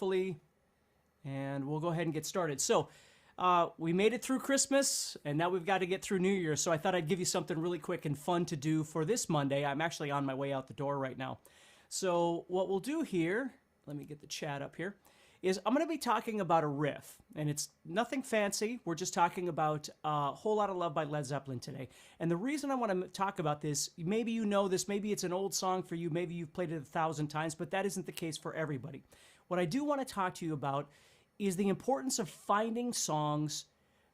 hopefully, and we'll go ahead and get started. So we made it through Christmas, and now we've got to get through New Year's. So I thought I'd give you something really quick and fun to do for this Monday. I'm actually on my way out the door right now. So what we'll do here, let me get the chat up here, is I'm going to be talking about a riff, and it's nothing fancy. We're just talking about a Whole Lotta Love by Led Zeppelin today. And the reason I want to talk about this, maybe you know this, maybe it's an old song for you, maybe you've played it 1,000 times, but that isn't the case for everybody. What I do want to talk to you about is the importance of finding songs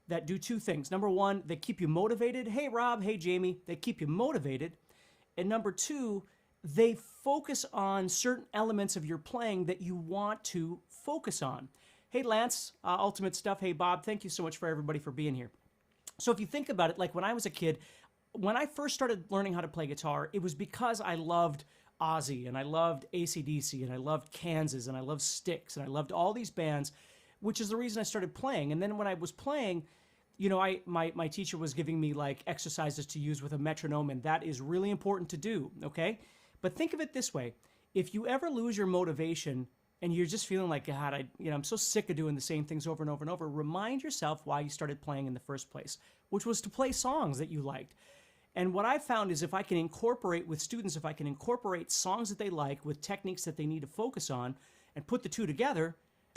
that do two things. Number one, they keep you motivated. Hey, Rob. Hey, Jamie. They keep you motivated. And number two, they focus on certain elements of your playing that you want to focus on. Hey, Lance, Ultimate Stuff. Hey, Bob, thank you so much for everybody for being here. So if you think about it, like when I was a kid, when I first started learning how to play guitar, it was because I loved Ozzy, and I loved AC/DC, and I loved Kansas, and I loved Styx, and I loved all these bands, which is the reason I started playing. And then when I was playing, you know, my teacher was giving me like exercises to use with a metronome, and that is really important to do, okay? But think of it this way. If you ever lose your motivation and you're just feeling like, God, I'm so sick of doing the same things over and over and over, remind yourself why you started playing in the first place, which was to play songs that you liked. And what I found is if I can incorporate with students, if I can incorporate songs that they like with techniques that they need to focus on and put the two together,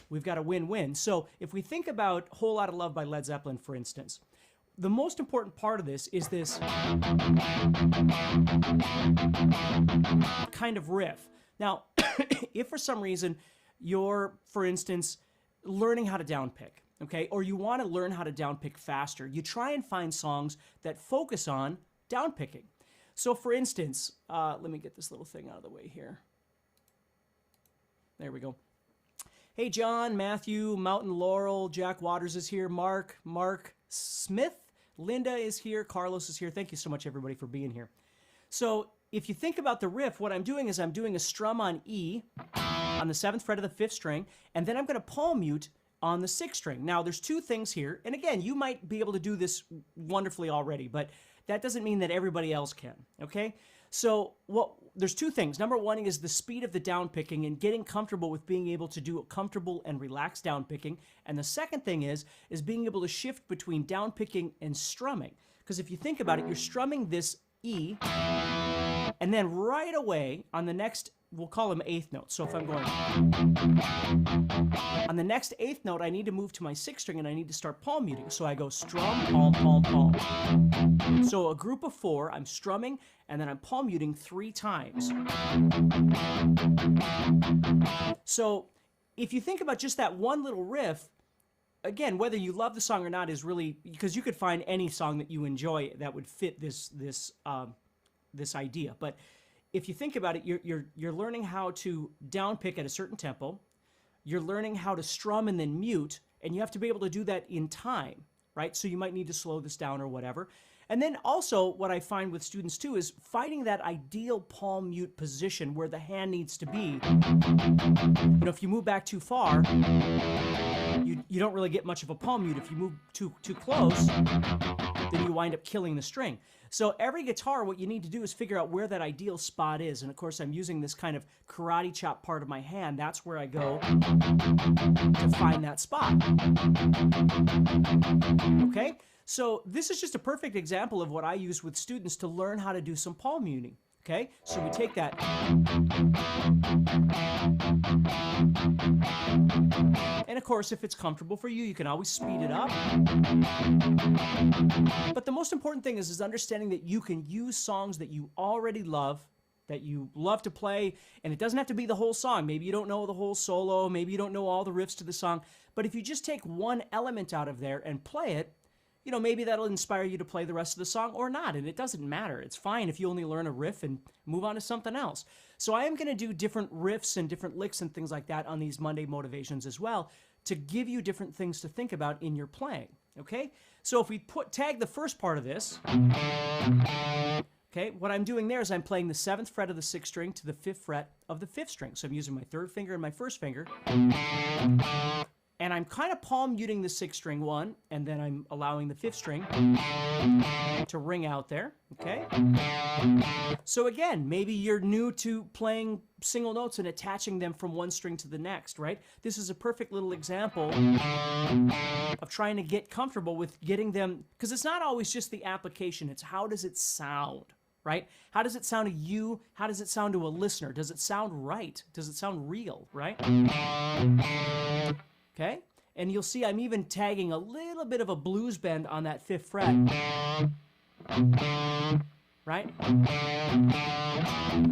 we've got a win-win. So if we think about Whole Lotta Love by Led Zeppelin, for instance, the most important part of this is this kind of riff. Now, if for some reason you're, for instance, learning how to downpick, okay, or you want to learn how to downpick faster, you try and find songs that focus on downpicking. So, for instance, let me get this little thing out of the way here. There we go. Hey, John, Matthew, Mountain Laurel, Jack Waters is here, Mark Smith, Linda is here, Carlos is here. Thank you so much, everybody, for being here. So if you think about the riff, what I'm doing is I'm doing a strum on E on the 7th fret of the 5th string, and then I'm going to palm mute on the 6th string. Now, there's two things here, and again, you might be able to do this wonderfully already, but that doesn't mean that everybody else can, okay? So there's two things. Number one is the speed of the downpicking and getting comfortable with being able to do a comfortable and relaxed downpicking. And the second thing is being able to shift between downpicking and strumming. Because if you think about it, you're strumming this E, and then right away on the next, we'll call them 8th notes. So if I'm going on the next 8th note, I need to move to my 6th string and I need to start palm muting. So I go strum, palm, palm, palm. So a group of 4, I'm strumming and then I'm palm muting 3 times. So if you think about just that one little riff, again, whether you love the song or not is really, because you could find any song that you enjoy that would fit this idea. But if you think about it, you're learning how to downpick at a certain tempo. You're learning how to strum and then mute, and you have to be able to do that in time, right? So you might need to slow this down or whatever. And then also what I find with students too is finding that ideal palm mute position where the hand needs to be. You know, if you move back too far, you don't really get much of a palm mute. If you move too close, then you wind up killing the string. So every guitar, what you need to do is figure out where that ideal spot is. And of course, I'm using this kind of karate chop part of my hand. That's where I go to find that spot. Okay? So this is just a perfect example of what I use with students to learn how to do some palm muting. Okay? So we take that. And of course, if it's comfortable for you, you can always speed it up. But the most important thing is understanding that you can use songs that you already love, that you love to play, and it doesn't have to be the whole song. Maybe you don't know the whole solo, maybe you don't know all the riffs to the song, but if you just take one element out of there and play it, you know, maybe that'll inspire you to play the rest of the song or not, and it doesn't matter. It's fine if you only learn a riff and move on to something else. So I am going to do different riffs and different licks and things like that on these Monday motivations as well to give you different things to think about in your playing, okay? So if we tag the first part of this, okay, what I'm doing there is I'm playing the 7th fret of the 6th string to the 5th fret of the 5th string. So I'm using my 3rd finger and my 1st finger. And I'm kind of palm muting the 6th string one, and then I'm allowing the 5th string to ring out there, okay? So again, maybe you're new to playing single notes and attaching them from one string to the next, right? This is a perfect little example of trying to get comfortable with getting them, because it's not always just the application, it's how does it sound, right? How does it sound to you? How does it sound to a listener? Does it sound right? Does it sound real, right? Okay? And you'll see I'm even tagging a little bit of a blues bend on that 5th fret. Right?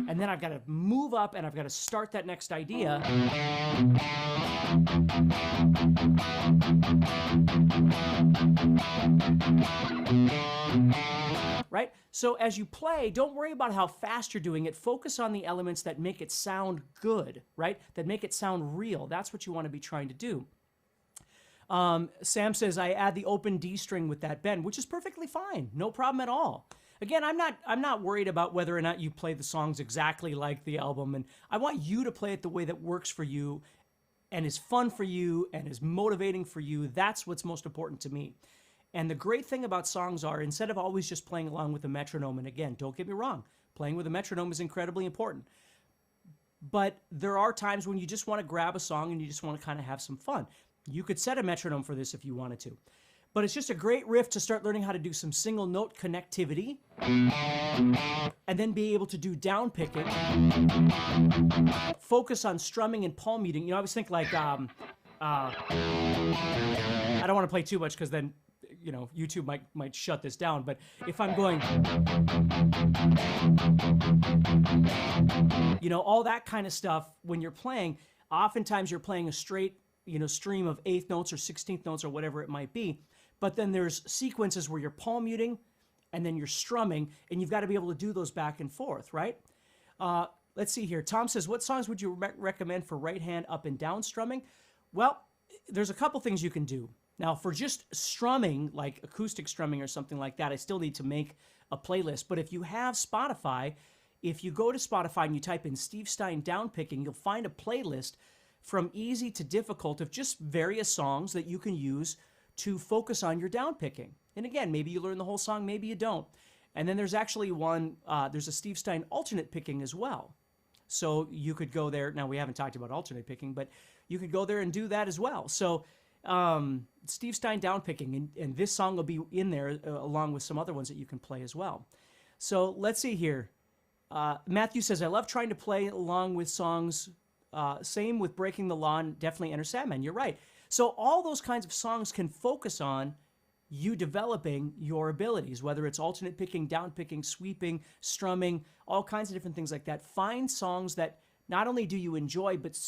And then I've got to move up and I've got to start that next idea. Right? So as you play, don't worry about how fast you're doing it. Focus on the elements that make it sound good, right? That make it sound real. That's what you want to be trying to do. Sam says, I add the open D string with that bend, which is perfectly fine. No problem at all. Again, I'm not worried about whether or not you play the songs exactly like the album, and I want you to play it the way that works for you and is fun for you and is motivating for you. That's what's most important to me. And the great thing about songs are, instead of always just playing along with a metronome, and again, don't get me wrong, playing with a metronome is incredibly important. But there are times when you just want to grab a song and you just want to kind of have some fun. You could set a metronome for this if you wanted to. But it's just a great riff to start learning how to do some single note connectivity and then be able to do down picking, focus on strumming and palm muting. You know, I always think like, I don't want to play too much because then, you know, YouTube might shut this down. But if I'm going, you know, all that kind of stuff when you're playing, oftentimes you're playing a straight, you know, stream of 8th notes or 16th notes or whatever it might be. But then there's sequences where you're palm muting and then you're strumming, and you've got to be able to do those back and forth, right? Let's see here. Tom says, what songs would you recommend for right hand up and down strumming? Well, there's a couple things you can do. Now, for just strumming, like acoustic strumming or something like that, I still need to make a playlist. But if you have Spotify, if you go to Spotify and you type in Steve Stein Downpicking, you'll find a playlist from easy to difficult of just various songs that you can use to focus on your downpicking. And again, maybe you learn the whole song, maybe you don't. And then there's actually one, there's a Steve Stein alternate picking as well. So you could go there. Now, we haven't talked about alternate picking, but you could go there and do that as well. So Steve Stein downpicking, and this song will be in there along with some other ones that you can play as well. So let's see here. Matthew says, I love trying to play along with songs. Same with Breaking the Law and definitely Enter Sandman. You're right. So all those kinds of songs can focus on you developing your abilities, whether it's alternate picking, down picking, sweeping, strumming, all kinds of different things like that. Find songs that not only do you enjoy, but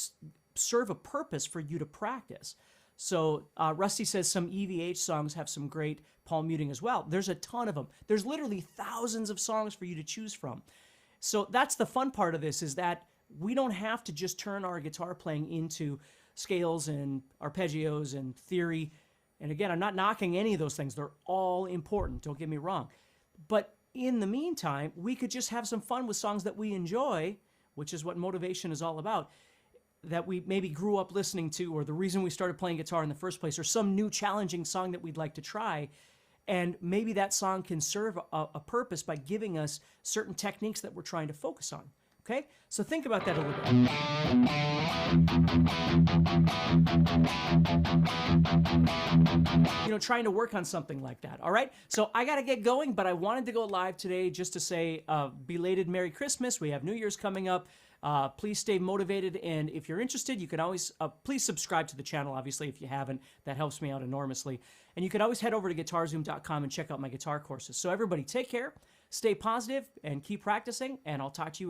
serve a purpose for you to practice. So Rusty says some EVH songs have some great palm muting as well. There's a ton of them. There's literally thousands of songs for you to choose from. So that's the fun part of this, is that we don't have to just turn our guitar playing into scales and arpeggios and theory. And again, I'm not knocking any of those things. They're all important. Don't get me wrong. But in the meantime, we could just have some fun with songs that we enjoy, which is what motivation is all about, that we maybe grew up listening to, or the reason we started playing guitar in the first place, or some new challenging song that we'd like to try. And maybe that song can serve a purpose by giving us certain techniques that we're trying to focus on. Okay? So think about that a little bit. You know, trying to work on something like that. All right? So I got to get going, but I wanted to go live today just to say belated Merry Christmas. We have New Year's coming up. Please stay motivated, and if you're interested, you can always, please subscribe to the channel, obviously, if you haven't. That helps me out enormously. And you can always head over to guitarzoom.com and check out my guitar courses. So everybody, take care, stay positive, and keep practicing, and I'll talk to you again.